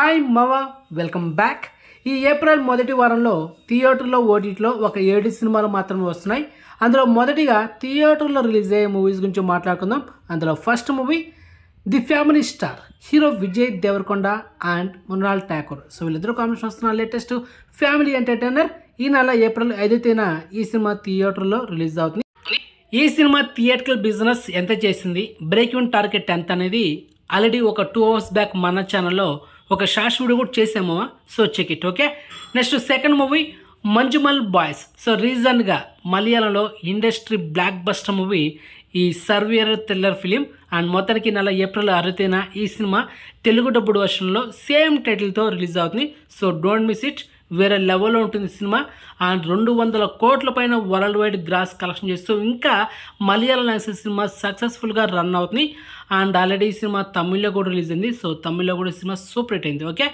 Hi మవ welcome back. ఈ April మొదటి వారంలో థియేటర్లో ఓటీటీలో ఒక 7 సినిమాలు మాత్రమే వస్తున్నాయి. అందులో మొదటిగా థియేటర్లో రిలీజ్ అయ్యే మూవీస్ గురించి మాట్లాడుకుందాం. అందులో first movie the Family Star hero Vijay Deverakonda and Mrunal Thakur. So వీళ్ళిద్దరూ కాంబినేషన్ వస్తున్న లేటెస్ట్ ఫ్యామిలీ ఎంటర్టైనర్. ఈ నెల ఏప్రిల్ 5వ తేదీన ఈ సినిమా థియేటర్లో రిలీజ్ అవుతుంది. ఈ సినిమా థియేటర్కల్ బిజినెస్ ఎంత చేసింది, బ్రేక్ ఈవెన్ టార్గెట్ ఎంత అనేది ఆల్రెడీ ఒక 2 hours బ్యాక్ మన ఛానల్లో ఒక షార్ట్స్ వీడియో కూడా చేసాము. So check it. Okay, next second movie Manjummel boys. So రీజన్గా మలయాళంలో ఇండస్ట్రీ బ్లాక్ బస్టర్ మూవీ ఈ సర్వియర్ థ్రిల్లర్ ఫిలిం. అండ్ మొత్తానికి నెల ఏప్రిల్ 6వ తేదీన ఈ సినిమా తెలుగు డబ్బుడు వర్షన్లో సేమ్ టైటిల్తో రిలీజ్ అవుతుంది. So don't miss it. వేరే లెవెల్లో ఉంటుంది సినిమా. అండ్ 200 కోట్ల పైన వరల్డ్ వైడ్ గ్రాస్ కలెక్షన్ చేస్తూ ఇంకా మలయాళం లాంగ్వేజ్ సినిమా సక్సెస్ఫుల్గా రన్ అవుతుంది. అండ్ ఆల్రెడీ ఈ సినిమా తమిళ్లో కూడా రిలీజ్ అయింది. సో తమిళ్లో కూడా సినిమా సూపర్ హిట్ అయింది. ఓకే,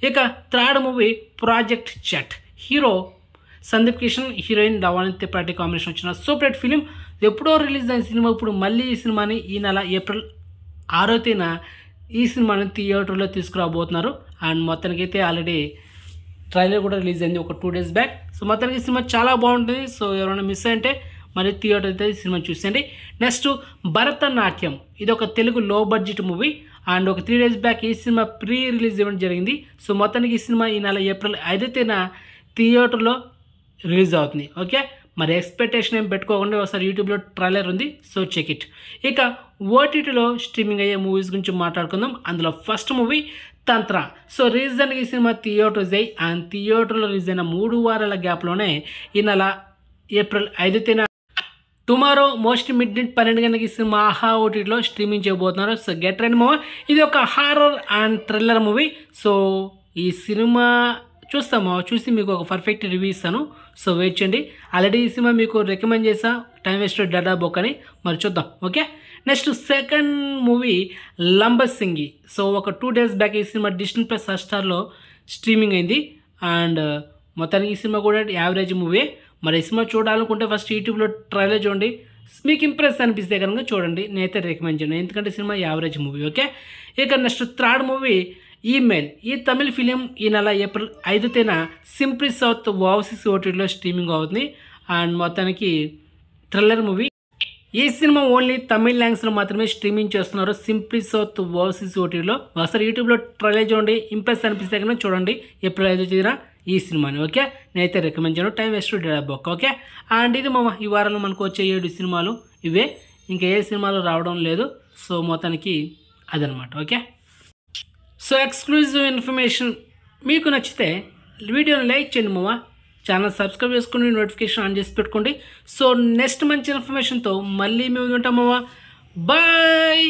ఇక third movie project Z. Hero Sandeep Kishan, heroine రవాణి త్రిపాఠి కాంబినేషన్ వచ్చిన సూపర్ హిట్ ఫిలిం. ఎప్పుడో రిలీజ్ అయిన సినిమా ఇప్పుడు మళ్ళీ ఈ సినిమాని ఈ నెల ఏప్రిల్ 6వ తేదీన ఈ సినిమాని థియేటర్లో తీసుకురాబోతున్నారు. అండ్ మొత్తానికి అయితే ఆల్రెడీ ట్రైలర్ కూడా రిలీజ్ అయింది ఒక 2 days బ్యాక్. సో మొత్తానికి ఈ సినిమా చాలా బాగుంటుంది. సో ఎవరైనా మిస్ అంటే మరి థియేటర్ అయితే ఈ సినిమా చూసేయండి. నెక్స్ట్ భరతనాట్యం. ఇది ఒక తెలుగు లో బడ్జెట్ మూవీ. అండ్ ఒక 3 days బ్యాక్ ఈ సినిమా ప్రీ రిలీజ్ ఈవెంట్ జరిగింది. సో మొత్తానికి ఈ సినిమా ఈ నెల ఏప్రిల్ 5వ తేదీన థియేటర్లో రిలీజ్ అవుతుంది. ఓకే, మరి ఎక్స్పెక్టేషన్ ఏం పెట్టుకోకుండా ఒకసారి యూట్యూబ్లో ట్రైలర్ ఉంది. So check it. ఇక ఓటీటీలో స్ట్రీమింగ్ అయ్యే మూవీస్ గురించి మాట్లాడుకుందాం. అందులో ఫస్ట్ మూవీ తంత్ర. సో రీజన్గా ఈ సినిమా థియేటర్ రిలీజ్ అయ్యి అండ్ థియేటర్లో రిలీజ్ అయిన 3 వారాల గ్యాప్లోనే ఈ నెల ఏప్రిల్ 5వ తేదీన టుమారో మోస్ట్ మిడ్ నైట్ 12 గంటలకి ఈ సినిమా ఆహా ఓటీటీలో స్ట్రీమింగ్ చేయబోతున్నారు. So get ready movie. ఇది ఒక horror and thriller movie. So ఈ సినిమా చూసి మీకు ఒక పర్ఫెక్ట్ రివ్యూ ఇస్తాను. సో వెయిట్ చేయండి. ఆల్రెడీ ఈ సినిమా మీకు రికమెండ్ చేసా, టైం వేస్ట్ డడా బుక్ అని. మరి చూద్దాం. Okay, next second movie Lambasingi. So ఒక 2 days బ్యాక్ ఈ సినిమా డిస్నీ ప్లస్ హాట్‌స్టార్లో స్ట్రీమింగ్ అయింది. అండ్ మొత్తానికి ఈ సినిమా కూడా యావరేజ్ మూవీ. మరి ఈ సినిమా చూడాలనుకుంటే ఫస్ట్ యూట్యూబ్లో ట్రైలర్ చూడండి. మీకు ఇంప్రెస్ అనిపిస్తే కనుక చూడండి. నేనైతే రికమెండ్ చేయను, ఎందుకంటే సినిమా యావరేజ్ మూవీ. ఓకే, ఇక నెక్స్ట్ థర్డ్ మూవీ ఈమెయిల్. ఈ తమిళ ఫిలిం ఈ నెల ఏప్రిల్ 5వ తేదీన సింప్లీ సౌత్ ఓవర్సీస్ ఓటీటీలో స్ట్రీమింగ్ అవుతుంది. అండ్ మొత్తానికి థ్రిల్లర్ మూవీ. ఈ సినిమా ఓన్లీ తమిళ లాంగ్వేజ్లో మాత్రమే స్ట్రీమింగ్ చేస్తున్నారు సింప్లీ సౌత్ ఓవర్సీస్ ఓటీటీలో. ఒకసారి యూట్యూబ్లో ట్రైలర్ చూడండి. ఇంప్రెస్ అనిపిస్తే కనుక చూడండి ఏప్రిల్ 5వ తేదీన ఈ సినిమాని. ఓకే, నేనైతే రికమెండ్ చేయను, టైం వేస్ట్ డబ్బు. ఓకే, అండ్ ఇది ఈ వారంలో మనకు వచ్చే 7 సినిమాలు ఇవే, ఇంకా ఏ సినిమాలు రావడం లేదు. సో మొత్తానికి అదనమాట. ఓకే, సో ఎక్స్క్లూజివ్ ఇన్ఫర్మేషన్ మీకు నచ్చితే వీడియోని లైక్ చేయండి ఛానల్ సబ్స్క్రైబ్ చేసుకుని నోటిఫికేషన్ ఆన్ చేసి పెట్టుకోండి. సో నెక్స్ట్ మంచి ఇన్ఫర్మేషన్తో మళ్ళీ మేము ఉంటాం బాయ్.